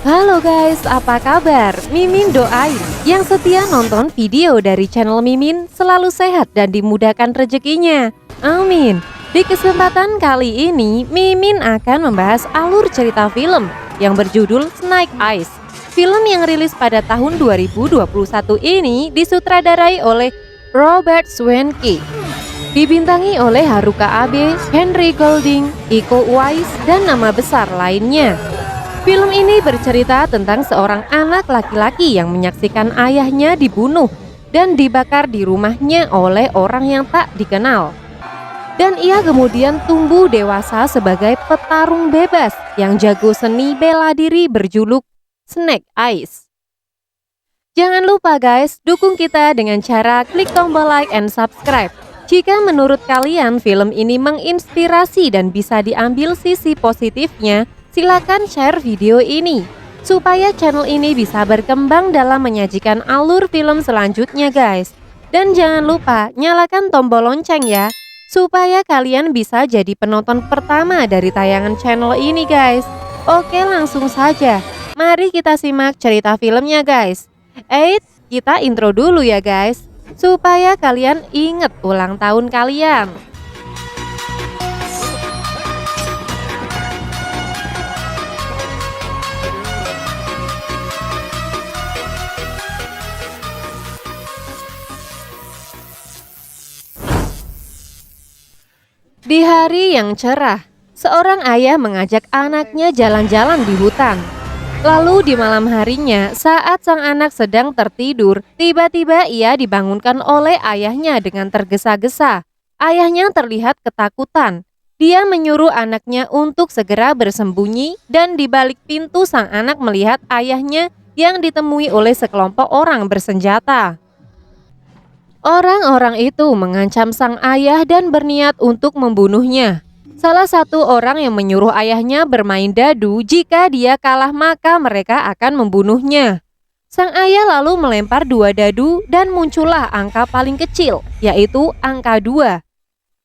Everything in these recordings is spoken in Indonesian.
Halo guys, apa kabar? Mimin doain yang setia nonton video dari channel Mimin selalu sehat dan dimudahkan rezekinya. Amin. Di kesempatan kali ini, Mimin akan membahas alur cerita film yang berjudul Snake Eyes. Film yang rilis pada tahun 2021 ini disutradarai oleh Robert Schwenke. Dibintangi oleh Haruka Abe, Henry Golding, Iko Uwais, dan nama besar lainnya. Film ini bercerita tentang seorang anak laki-laki yang menyaksikan ayahnya dibunuh dan dibakar di rumahnya oleh orang yang tak dikenal. Dan ia kemudian tumbuh dewasa sebagai petarung bebas yang jago seni bela diri berjuluk Snake Eyes. Jangan lupa guys, dukung kita dengan cara klik tombol like and subscribe. Jika menurut kalian film ini menginspirasi dan bisa diambil sisi positifnya, silakan share video ini supaya channel ini bisa berkembang dalam menyajikan alur film selanjutnya guys. Dan jangan lupa nyalakan tombol lonceng ya, supaya kalian bisa jadi penonton pertama dari tayangan channel ini guys. Oke, langsung saja, mari kita simak cerita filmnya guys. Kita intro dulu ya guys, supaya kalian inget ulang tahun kalian. Di hari yang cerah, seorang ayah mengajak anaknya jalan-jalan di hutan. Lalu di malam harinya, saat sang anak sedang tertidur, tiba-tiba ia dibangunkan oleh ayahnya dengan tergesa-gesa. Ayahnya terlihat ketakutan. Dia menyuruh anaknya untuk segera bersembunyi, dan di balik pintu sang anak melihat ayahnya yang ditemui oleh sekelompok orang bersenjata. Orang-orang itu mengancam sang ayah dan berniat untuk membunuhnya. Salah satu orang yang menyuruh ayahnya bermain dadu, jika dia kalah maka mereka akan membunuhnya. Sang ayah lalu melempar 2 dadu dan muncullah angka paling kecil, yaitu angka 2.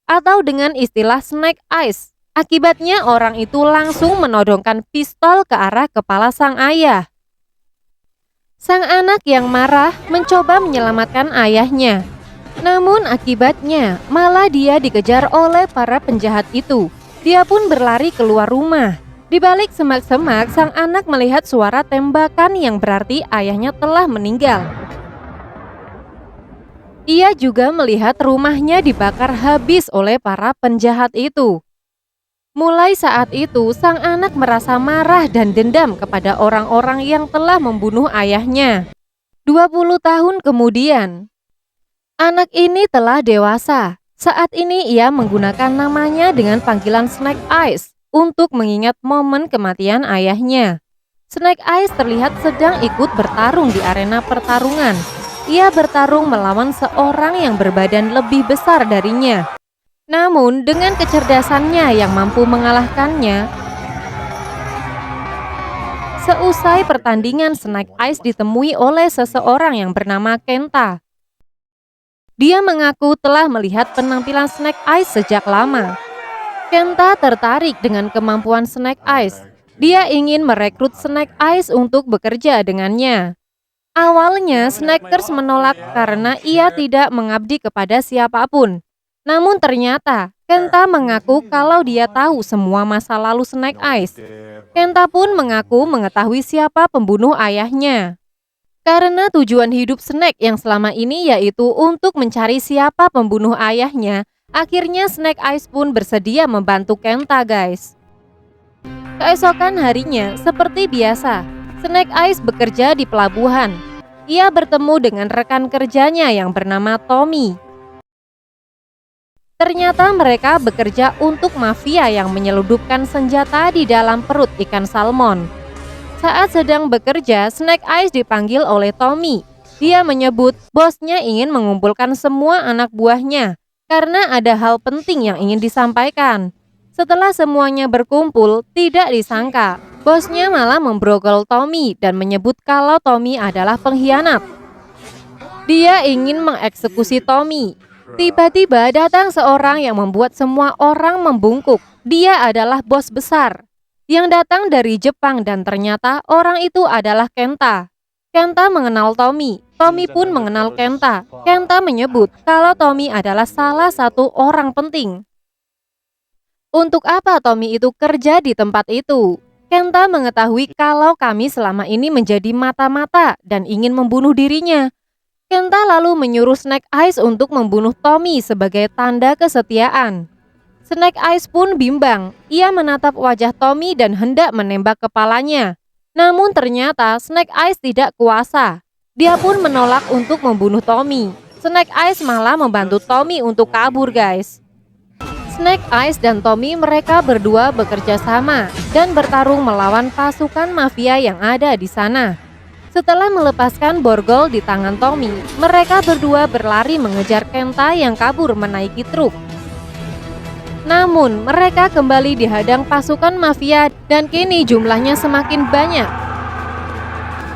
Atau dengan istilah Snake Eyes. Akibatnya orang itu langsung menodongkan pistol ke arah kepala sang ayah. Sang anak yang marah mencoba menyelamatkan ayahnya. Namun akibatnya malah dia dikejar oleh para penjahat itu. Dia pun berlari keluar rumah. Di balik semak-semak, sang anak melihat suara tembakan yang berarti ayahnya telah meninggal. Ia juga melihat rumahnya dibakar habis oleh para penjahat itu. Mulai saat itu, sang anak merasa marah dan dendam kepada orang-orang yang telah membunuh ayahnya. 20 tahun kemudian, anak ini telah dewasa. Saat ini ia menggunakan namanya dengan panggilan Snake Eyes untuk mengingat momen kematian ayahnya. Snake Eyes terlihat sedang ikut bertarung di arena pertarungan. Ia bertarung melawan seorang yang berbadan lebih besar darinya. Namun dengan kecerdasannya yang mampu mengalahkannya. Seusai pertandingan, Snake Eyes ditemui oleh seseorang yang bernama Kenta. Dia mengaku telah melihat penampilan Snake Eyes sejak lama. Kenta tertarik dengan kemampuan Snake Eyes. Dia ingin merekrut Snake Eyes untuk bekerja dengannya. Awalnya Snakers menolak karena ia tidak mengabdi kepada siapapun. Namun ternyata Kenta mengaku kalau dia tahu semua masa lalu Snake Eyes. Kenta pun mengaku mengetahui siapa pembunuh ayahnya. Karena tujuan hidup Snake yang selama ini yaitu untuk mencari siapa pembunuh ayahnya, akhirnya Snake Eyes pun bersedia membantu Kenta guys. Keesokan harinya, seperti biasa, Snake Eyes bekerja di pelabuhan. Ia bertemu dengan rekan kerjanya yang bernama Tommy. Ternyata mereka bekerja untuk mafia yang menyelundupkan senjata di dalam perut ikan salmon. Saat sedang bekerja, Snake Eyes dipanggil oleh Tommy. Dia menyebut bosnya ingin mengumpulkan semua anak buahnya karena ada hal penting yang ingin disampaikan. Setelah semuanya berkumpul, tidak disangka bosnya malah membrogol Tommy dan menyebut kalau Tommy adalah pengkhianat. Dia ingin mengeksekusi Tommy. Tiba-tiba datang seorang yang membuat semua orang membungkuk. Dia adalah bos besar yang datang dari Jepang dan ternyata orang itu adalah Kenta. Kenta mengenal Tommy. Tommy pun mengenal Kenta. Kenta menyebut kalau Tommy adalah salah satu orang penting. Untuk apa Tommy itu kerja di tempat itu? Kenta mengetahui kalau kami selama ini menjadi mata-mata dan ingin membunuh dirinya. Kenta lalu menyuruh Snake Eyes untuk membunuh Tommy sebagai tanda kesetiaan. Snake Eyes pun bimbang. Ia menatap wajah Tommy dan hendak menembak kepalanya. Namun ternyata Snake Eyes tidak kuasa. Dia pun menolak untuk membunuh Tommy. Snake Eyes malah membantu Tommy untuk kabur, guys. Snake Eyes dan Tommy mereka berdua bekerja sama dan bertarung melawan pasukan mafia yang ada di sana. Setelah melepaskan borgol di tangan Tommy, mereka berdua berlari mengejar Kenta yang kabur menaiki truk. Namun, mereka kembali dihadang pasukan mafia dan kini jumlahnya semakin banyak.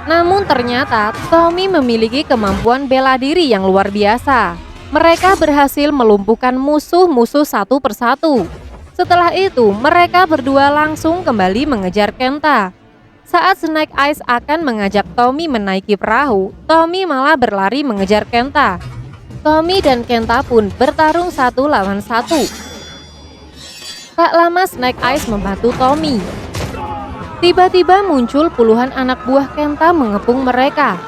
Namun ternyata, Tommy memiliki kemampuan bela diri yang luar biasa. Mereka berhasil melumpuhkan musuh-musuh satu persatu. Setelah itu, mereka berdua langsung kembali mengejar Kenta. Saat Snake Eyes akan mengajak Tommy menaiki perahu, Tommy malah berlari mengejar Kenta. Tommy dan Kenta pun bertarung satu lawan satu. Tak lama Snake Eyes membantu Tommy. Tiba-tiba muncul puluhan anak buah Kenta mengepung mereka.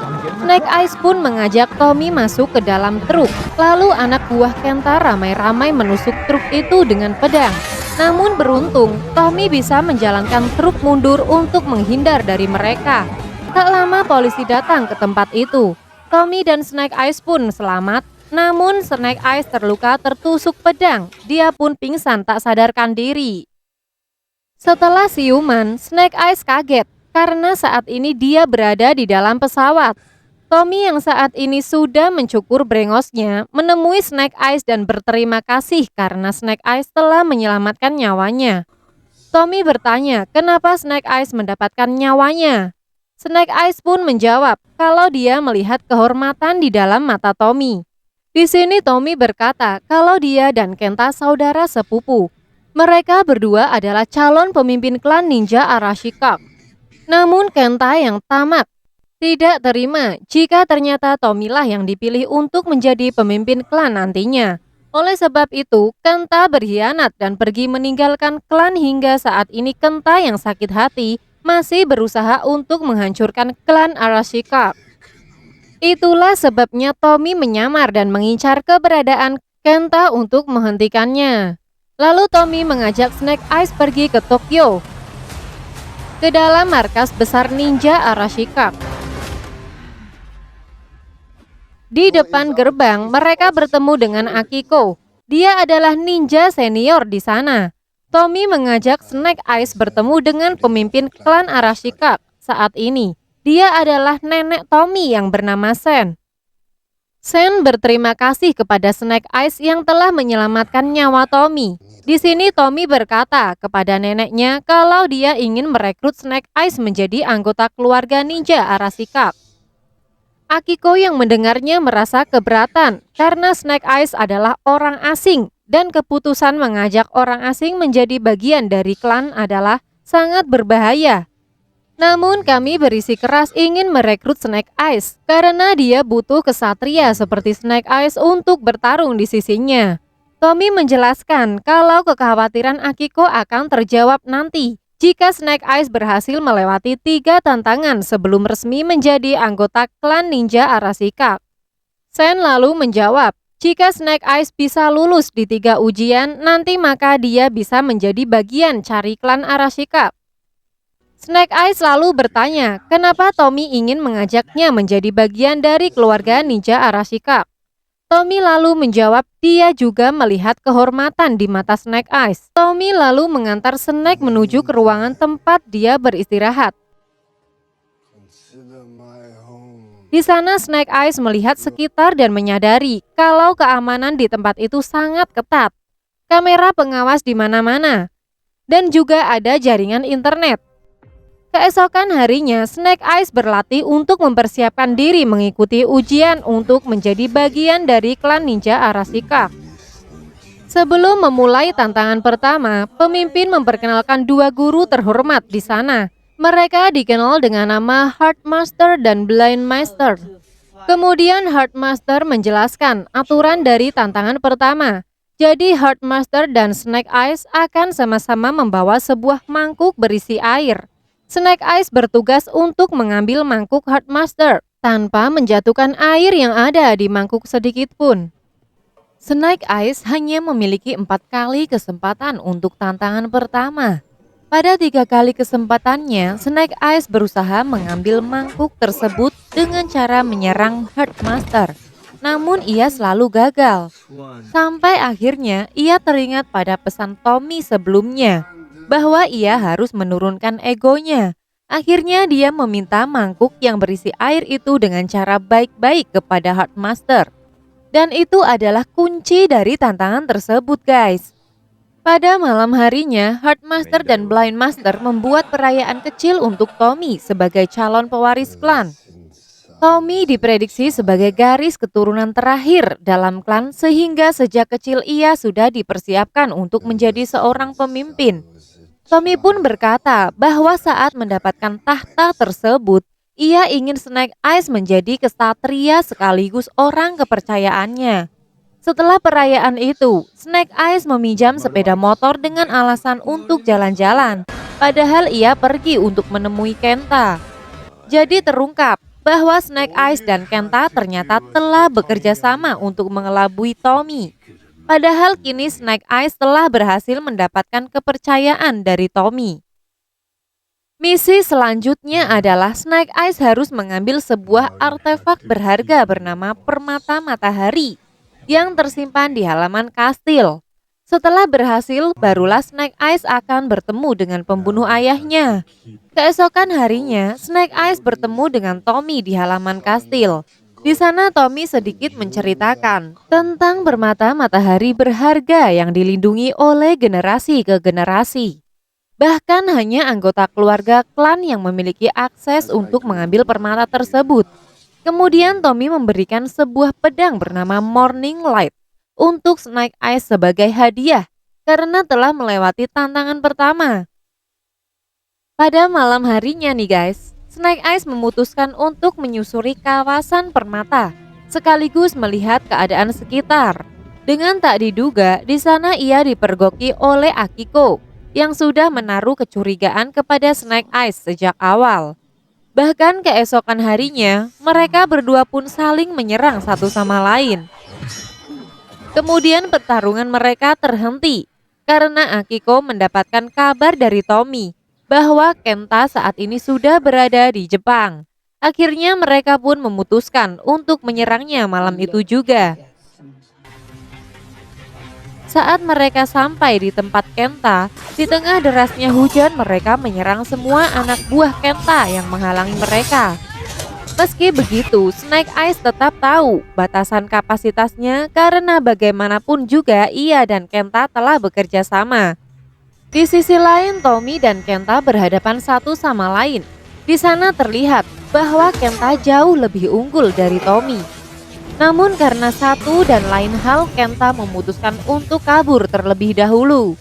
Snake Eyes pun mengajak Tommy masuk ke dalam truk. Lalu anak buah Kenta ramai-ramai menusuk truk itu dengan pedang. Namun beruntung, Tommy bisa menjalankan truk mundur untuk menghindar dari mereka. Tak lama polisi datang ke tempat itu. Tommy dan Snake Eyes pun selamat. Namun Snake Eyes terluka tertusuk pedang. Dia pun pingsan tak sadarkan diri. Setelah siuman, Snake Eyes kaget karena saat ini dia berada di dalam pesawat. Tommy yang saat ini sudah mencukur brengosnya menemui Snake Eyes dan berterima kasih karena Snake Eyes telah menyelamatkan nyawanya. Tommy bertanya kenapa Snake Eyes mendapatkan nyawanya. Snake Eyes pun menjawab kalau dia melihat kehormatan di dalam mata Tommy. Di sini Tommy berkata kalau dia dan Kenta saudara sepupu. Mereka berdua adalah calon pemimpin klan ninja Arashika. Namun Kenta yang tamak tidak terima jika ternyata Tommy lah yang dipilih untuk menjadi pemimpin klan nantinya. Oleh sebab itu, Kenta berkhianat dan pergi meninggalkan klan hingga saat ini Kenta yang sakit hati masih berusaha untuk menghancurkan klan Arashika. Itulah sebabnya Tommy menyamar dan mengincar keberadaan Kenta untuk menghentikannya. Lalu Tommy mengajak Snake Eyes pergi ke Tokyo, ke dalam markas besar ninja Arashika. Di depan gerbang, mereka bertemu dengan Akiko. Dia adalah ninja senior di sana. Tommy mengajak Snake Eyes bertemu dengan pemimpin klan Arashika saat ini. Dia adalah nenek Tommy yang bernama Sen. Sen berterima kasih kepada Snake Eyes yang telah menyelamatkan nyawa Tommy. Di sini Tommy berkata kepada neneknya kalau dia ingin merekrut Snake Eyes menjadi anggota keluarga ninja Arashika. Akiko yang mendengarnya merasa keberatan karena Snake Eyes adalah orang asing dan keputusan mengajak orang asing menjadi bagian dari klan adalah sangat berbahaya. Namun kami bersikeras ingin merekrut Snake Eyes karena dia butuh kesatria seperti Snake Eyes untuk bertarung di sisinya. Tommy menjelaskan kalau kekhawatiran Akiko akan terjawab nanti jika Snake Eyes berhasil melewati 3 tantangan sebelum resmi menjadi anggota klan ninja Arashika. Sen lalu menjawab, jika Snake Eyes bisa lulus di 3 ujian, nanti maka dia bisa menjadi bagian cari klan Arashika. Snake Eyes lalu bertanya, kenapa Tommy ingin mengajaknya menjadi bagian dari keluarga ninja Arashika. Tommy lalu menjawab dia juga melihat kehormatan di mata Snake Eyes. Tommy lalu mengantar Snake menuju ke ruangan tempat dia beristirahat. Di sana Snake Eyes melihat sekitar dan menyadari kalau keamanan di tempat itu sangat ketat. Kamera pengawas di mana-mana, dan juga ada jaringan internet. Keesokan harinya, Snake Eyes berlatih untuk mempersiapkan diri mengikuti ujian untuk menjadi bagian dari klan ninja Arashika. Sebelum memulai tantangan pertama, pemimpin memperkenalkan dua guru terhormat di sana. Mereka dikenal dengan nama Heartmaster dan Blind Master. Kemudian Heartmaster menjelaskan aturan dari tantangan pertama. Jadi Heartmaster dan Snake Eyes akan sama-sama membawa sebuah mangkuk berisi air. Snake Eyes bertugas untuk mengambil mangkuk Heartmaster tanpa menjatuhkan air yang ada di mangkuk sedikit pun. Snake Eyes hanya memiliki 4 kali kesempatan untuk tantangan pertama. Pada 3 kali kesempatannya, Snake Eyes berusaha mengambil mangkuk tersebut dengan cara menyerang Heartmaster. Namun ia selalu gagal. Sampai akhirnya ia teringat pada pesan Tommy sebelumnya, bahwa ia harus menurunkan egonya. Akhirnya dia meminta mangkuk yang berisi air itu dengan cara baik-baik kepada Heartmaster. Dan itu adalah kunci dari tantangan tersebut, guys. Pada malam harinya, Heartmaster dan Blind Master membuat perayaan kecil untuk Tommy sebagai calon pewaris klan. Tommy diprediksi sebagai garis keturunan terakhir dalam klan sehingga sejak kecil ia sudah dipersiapkan untuk menjadi seorang pemimpin. Tommy pun berkata bahwa saat mendapatkan tahta tersebut, ia ingin Snake Eyes menjadi kesatria sekaligus orang kepercayaannya. Setelah perayaan itu, Snake Eyes meminjam sepeda motor dengan alasan untuk jalan-jalan. Padahal ia pergi untuk menemui Kenta. Jadi terungkap bahwa Snake Eyes dan Kenta ternyata telah bekerja sama untuk mengelabui Tommy. Padahal kini Snake Eyes telah berhasil mendapatkan kepercayaan dari Tommy. Misi selanjutnya adalah Snake Eyes harus mengambil sebuah artefak berharga bernama Permata Matahari yang tersimpan di halaman kastil. Setelah berhasil, barulah Snake Eyes akan bertemu dengan pembunuh ayahnya. Keesokan harinya, Snake Eyes bertemu dengan Tommy di halaman kastil. Di sana Tommy sedikit menceritakan tentang permata matahari berharga yang dilindungi oleh generasi ke generasi. Bahkan hanya anggota keluarga klan yang memiliki akses untuk mengambil permata tersebut. Kemudian Tommy memberikan sebuah pedang bernama Morning Light untuk Snake Eyes sebagai hadiah karena telah melewati tantangan pertama. Pada malam harinya nih guys, Snake Eyes memutuskan untuk menyusuri kawasan permata sekaligus melihat keadaan sekitar. Dengan tak diduga, di sana ia dipergoki oleh Akiko yang sudah menaruh kecurigaan kepada Snake Eyes sejak awal. Bahkan keesokan harinya, mereka berdua pun saling menyerang satu sama lain. Kemudian pertarungan mereka terhenti karena Akiko mendapatkan kabar dari Tommy bahwa Kenta saat ini sudah berada di Jepang. Akhirnya mereka pun memutuskan untuk menyerangnya malam itu juga. Saat mereka sampai di tempat Kenta, di tengah derasnya hujan mereka menyerang semua anak buah Kenta yang menghalangi mereka. Meski begitu, Snake Eyes tetap tahu batasan kapasitasnya karena bagaimanapun juga ia dan Kenta telah bekerja sama. Di sisi lain, Tommy dan Kenta berhadapan satu sama lain. Di sana terlihat bahwa Kenta jauh lebih unggul dari Tommy. Namun karena satu dan lain hal, Kenta memutuskan untuk kabur terlebih dahulu.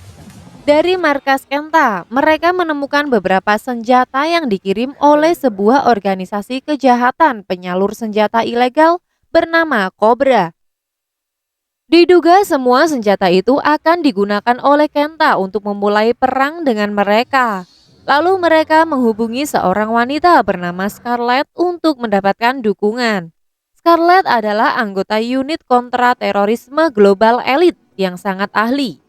Dari markas Kenta, mereka menemukan beberapa senjata yang dikirim oleh sebuah organisasi kejahatan penyalur senjata ilegal bernama Cobra. Diduga semua senjata itu akan digunakan oleh Kenta untuk memulai perang dengan mereka. Lalu mereka menghubungi seorang wanita bernama Scarlet untuk mendapatkan dukungan. Scarlet adalah anggota unit kontra terorisme global elite yang sangat ahli.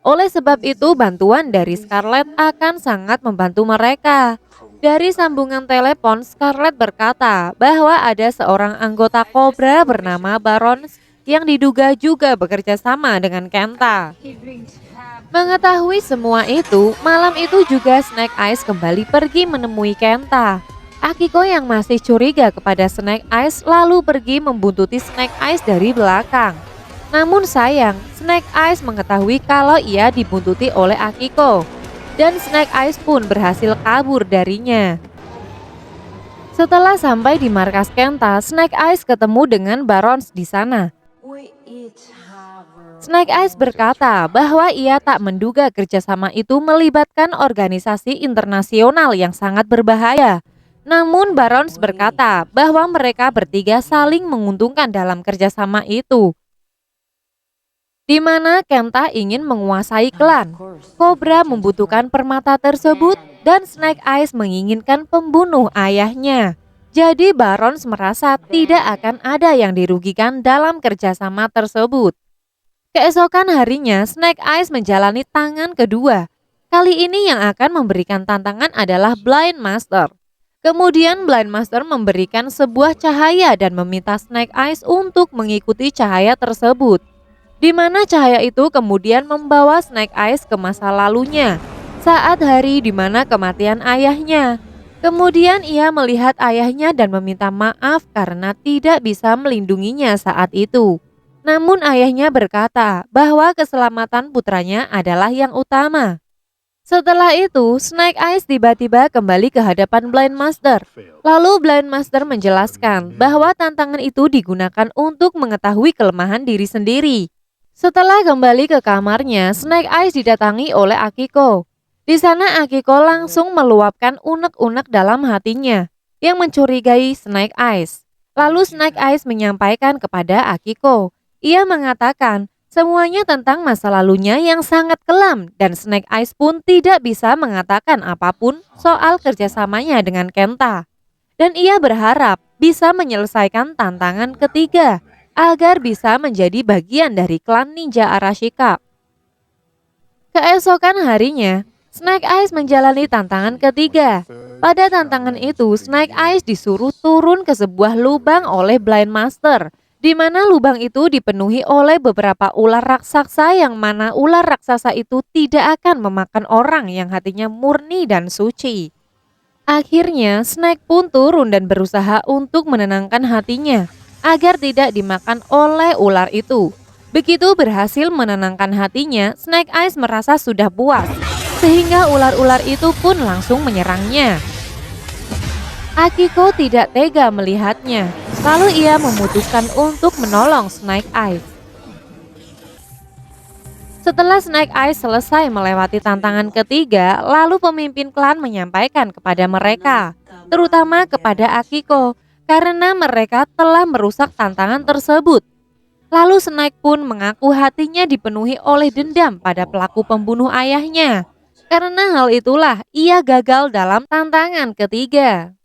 Oleh sebab itu, bantuan dari Scarlet akan sangat membantu mereka. Dari sambungan telepon, Scarlet berkata bahwa ada seorang anggota Cobra bernama Baron yang diduga juga bekerja sama dengan Kenta. Mengetahui semua itu, malam itu juga Snake Eyes kembali pergi menemui Kenta. Akiko yang masih curiga kepada Snake Eyes lalu pergi membuntuti Snake Eyes dari belakang. Namun sayang, Snake Eyes mengetahui kalau ia dibuntuti oleh Akiko, dan Snake Eyes pun berhasil kabur darinya. Setelah sampai di markas Kenta, Snake Eyes ketemu dengan Barons di sana. Snake Eyes berkata bahwa ia tak menduga kerjasama itu melibatkan organisasi internasional yang sangat berbahaya. Namun Barons berkata bahwa mereka bertiga saling menguntungkan dalam kerjasama itu, di mana Kenta ingin menguasai klan. Cobra membutuhkan permata tersebut dan Snake Eyes menginginkan pembunuh ayahnya. Jadi Barons merasa tidak akan ada yang dirugikan dalam kerjasama tersebut. Keesokan harinya Snake Eyes menjalani tangan kedua. Kali ini yang akan memberikan tantangan adalah Blind Master. Kemudian Blind Master memberikan sebuah cahaya dan meminta Snake Eyes untuk mengikuti cahaya tersebut, di mana cahaya itu kemudian membawa Snake Eyes ke masa lalunya, saat hari di mana kematian ayahnya. Kemudian ia melihat ayahnya dan meminta maaf karena tidak bisa melindunginya saat itu. Namun ayahnya berkata bahwa keselamatan putranya adalah yang utama. Setelah itu, Snake Eyes tiba-tiba kembali ke hadapan Blind Master. Lalu Blind Master menjelaskan bahwa tantangan itu digunakan untuk mengetahui kelemahan diri sendiri. Setelah kembali ke kamarnya, Snake Eyes didatangi oleh Akiko. Di sana Akiko langsung meluapkan unek-unek dalam hatinya yang mencurigai Snake Eyes. Lalu Snake Eyes menyampaikan kepada Akiko. Ia mengatakan semuanya tentang masa lalunya yang sangat kelam dan Snake Eyes pun tidak bisa mengatakan apapun soal kerjasamanya dengan Kenta. Dan ia berharap bisa menyelesaikan tantangan ketiga agar bisa menjadi bagian dari klan ninja Arashika. Keesokan harinya, Snake Eyes menjalani tantangan ketiga. Pada tantangan itu, Snake Eyes disuruh turun ke sebuah lubang oleh Blind Master, di mana lubang itu dipenuhi oleh beberapa ular raksasa yang mana ular raksasa itu tidak akan memakan orang yang hatinya murni dan suci. Akhirnya Snake pun turun dan berusaha untuk menenangkan hatinya agar tidak dimakan oleh ular itu. Begitu berhasil menenangkan hatinya, Snake Eyes merasa sudah puas, sehingga ular-ular itu pun langsung menyerangnya. Akiko tidak tega melihatnya. Lalu ia memutuskan untuk menolong Snake Eyes. Setelah Snake Eyes selesai melewati tantangan ketiga, lalu pemimpin klan menyampaikan kepada mereka, terutama kepada Akiko, karena mereka telah merusak tantangan tersebut. Lalu Snake pun mengaku hatinya dipenuhi oleh dendam pada pelaku pembunuh ayahnya. Karena hal itulah ia gagal dalam tantangan ketiga.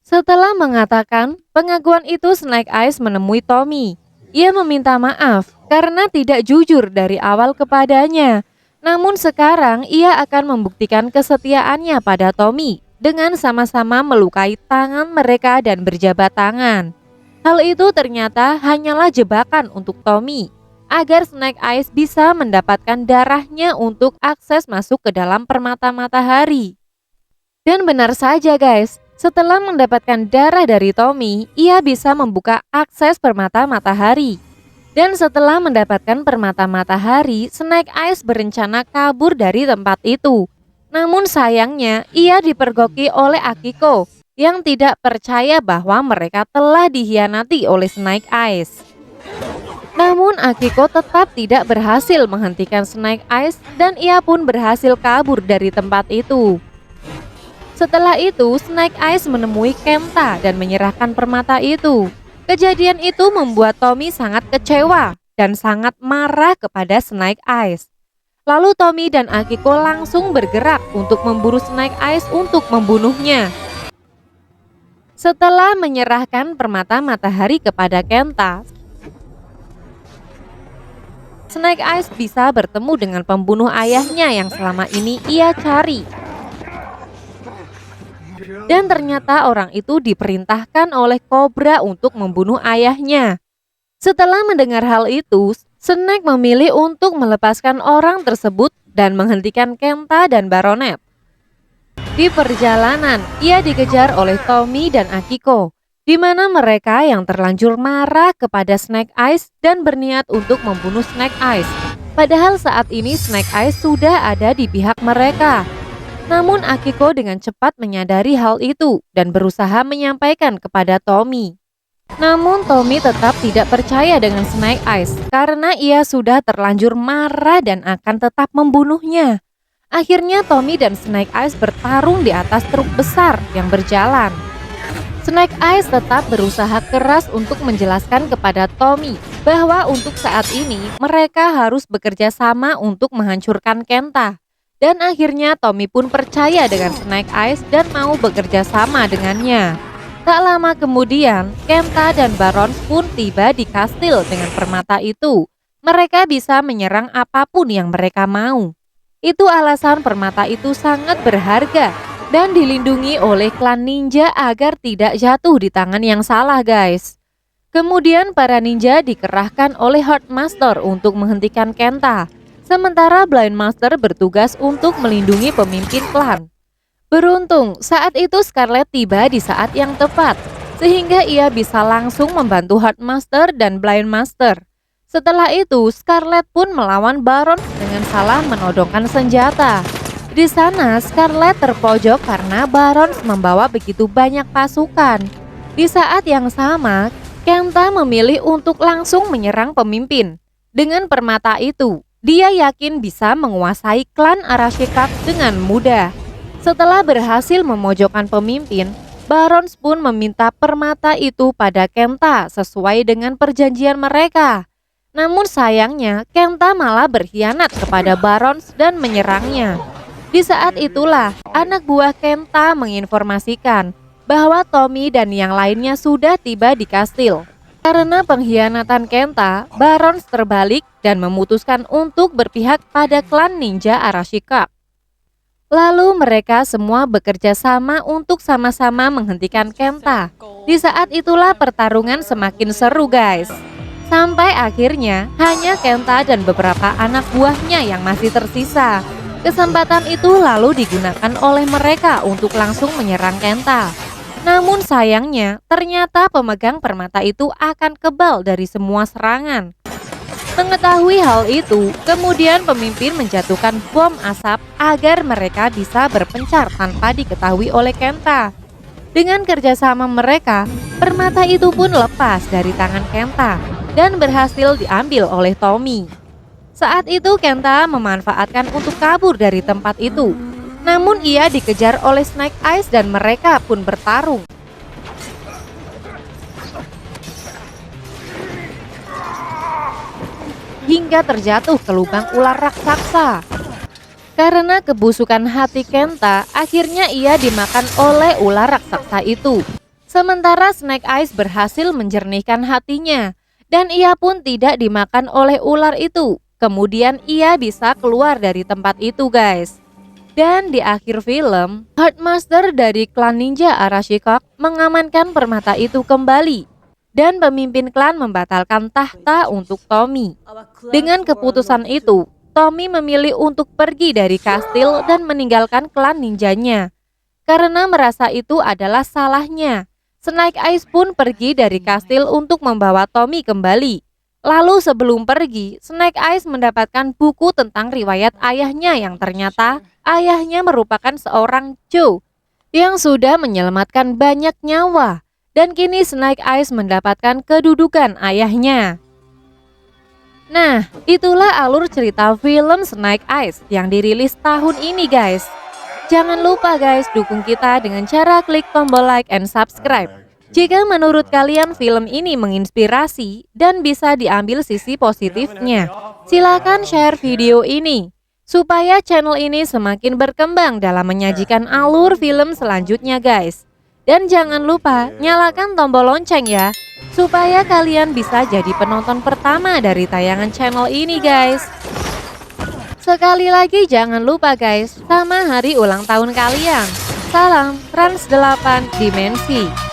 Setelah mengatakan pengakuan itu, Snake Eyes menemui Tommy. Ia meminta maaf karena tidak jujur dari awal kepadanya. Namun sekarang ia akan membuktikan kesetiaannya pada Tommy dengan sama-sama melukai tangan mereka dan berjabat tangan. Hal itu ternyata hanyalah jebakan untuk Tommy agar Snake Eyes bisa mendapatkan darahnya untuk akses masuk ke dalam permata matahari. Dan benar saja guys, setelah mendapatkan darah dari Tommy, ia bisa membuka akses permata matahari. Dan setelah mendapatkan permata matahari, Snake Eyes berencana kabur dari tempat itu. Namun sayangnya, ia dipergoki oleh Akiko yang tidak percaya bahwa mereka telah dikhianati oleh Snake Eyes. Namun Akiko tetap tidak berhasil menghentikan Snake Eyes dan ia pun berhasil kabur dari tempat itu. Setelah itu, Snake Eyes menemui Kenta dan menyerahkan permata itu. Kejadian itu membuat Tommy sangat kecewa dan sangat marah kepada Snake Eyes. Lalu Tommy dan Akiko langsung bergerak untuk memburu Snake Eyes untuk membunuhnya. Setelah menyerahkan permata matahari kepada Kenta, Snake Eyes bisa bertemu dengan pembunuh ayahnya yang selama ini ia cari. Dan ternyata orang itu diperintahkan oleh Cobra untuk membunuh ayahnya. Setelah mendengar hal itu, Snake memilih untuk melepaskan orang tersebut dan menghentikan Kenta dan Baronet. Di perjalanan, ia dikejar oleh Tommy dan Akiko, di mana mereka yang terlanjur marah kepada Snake Eyes dan berniat untuk membunuh Snake Eyes. Padahal saat ini Snake Eyes sudah ada di pihak mereka. Namun Akiko dengan cepat menyadari hal itu dan berusaha menyampaikan kepada Tommy. Namun Tommy tetap tidak percaya dengan Snake Eyes karena ia sudah terlanjur marah dan akan tetap membunuhnya. Akhirnya Tommy dan Snake Eyes bertarung di atas truk besar yang berjalan. Snake Eyes tetap berusaha keras untuk menjelaskan kepada Tommy bahwa untuk saat ini mereka harus bekerja sama untuk menghancurkan Kenta. Dan akhirnya Tommy pun percaya dengan Snake Eyes dan mau bekerja sama dengannya. Tak lama kemudian, Kenta dan Barons pun tiba di kastil dengan permata itu. Mereka bisa menyerang apapun yang mereka mau. Itu alasan permata itu sangat berharga dan dilindungi oleh klan ninja agar tidak jatuh di tangan yang salah, guys. Kemudian para ninja dikerahkan oleh Heartmaster untuk menghentikan Kenta. Sementara Blind Master bertugas untuk melindungi pemimpin klan. Beruntung saat itu Scarlet tiba di saat yang tepat, sehingga ia bisa langsung membantu Heartmaster dan Blind Master. Setelah itu Scarlet pun melawan Baron dengan salah menodongkan senjata. Di sana Scarlet terpojok karena Baron membawa begitu banyak pasukan. Di saat yang sama, Kenta memilih untuk langsung menyerang pemimpin. Dengan permata itu, dia yakin bisa menguasai klan Arashikage dengan mudah. Setelah berhasil memojokkan pemimpin, Barons pun meminta permata itu pada Kenta sesuai dengan perjanjian mereka. Namun sayangnya, Kenta malah berkhianat kepada Barons dan menyerangnya. Di saat itulah, anak buah Kenta menginformasikan bahwa Tommy dan yang lainnya sudah tiba di kastil. Karena pengkhianatan Kenta, Barons terbalik dan memutuskan untuk berpihak pada klan ninja Arashikage. Lalu mereka semua bekerja sama untuk sama-sama menghentikan Kenta. Di saat itulah pertarungan semakin seru, guys. Sampai akhirnya hanya Kenta dan beberapa anak buahnya yang masih tersisa. Kesempatan itu lalu digunakan oleh mereka untuk langsung menyerang Kenta. Namun sayangnya, ternyata pemegang permata itu akan kebal dari semua serangan. Mengetahui hal itu, kemudian pemimpin menjatuhkan bom asap agar mereka bisa berpencar tanpa diketahui oleh Kenta. Dengan kerjasama mereka, permata itu pun lepas dari tangan Kenta dan berhasil diambil oleh Tommy. Saat itu Kenta memanfaatkan untuk kabur dari tempat itu. Namun ia dikejar oleh Snake Eyes dan mereka pun bertarung. Hingga terjatuh ke lubang ular raksasa. Karena kebusukan hati Kenta, akhirnya ia dimakan oleh ular raksasa itu. Sementara Snake Eyes berhasil menjernihkan hatinya, dan ia pun tidak dimakan oleh ular itu. Kemudian ia bisa keluar dari tempat itu, guys. Dan di akhir film, Heartmaster dari klan ninja Arashikage mengamankan permata itu kembali. Dan pemimpin klan membatalkan tahta untuk Tommy. Dengan keputusan itu, Tommy memilih untuk pergi dari kastil dan meninggalkan klan ninjanya. Karena merasa itu adalah salahnya, Snake Eyes pun pergi dari kastil untuk membawa Tommy kembali. Lalu sebelum pergi, Snake Eyes mendapatkan buku tentang riwayat ayahnya yang ternyata ayahnya merupakan seorang Joe yang sudah menyelamatkan banyak nyawa. Dan kini Snake Eyes mendapatkan kedudukan ayahnya. Nah, itulah alur cerita film Snake Eyes yang dirilis tahun ini, guys. Jangan lupa guys, dukung kita dengan cara klik tombol like and subscribe. Jika menurut kalian film ini menginspirasi dan bisa diambil sisi positifnya, silakan share video ini supaya channel ini semakin berkembang dalam menyajikan alur film selanjutnya, guys. Dan jangan lupa nyalakan tombol lonceng ya, supaya kalian bisa jadi penonton pertama dari tayangan channel ini, guys. Sekali lagi jangan lupa guys, sama hari ulang tahun kalian. Salam Trans 8 Dimensi.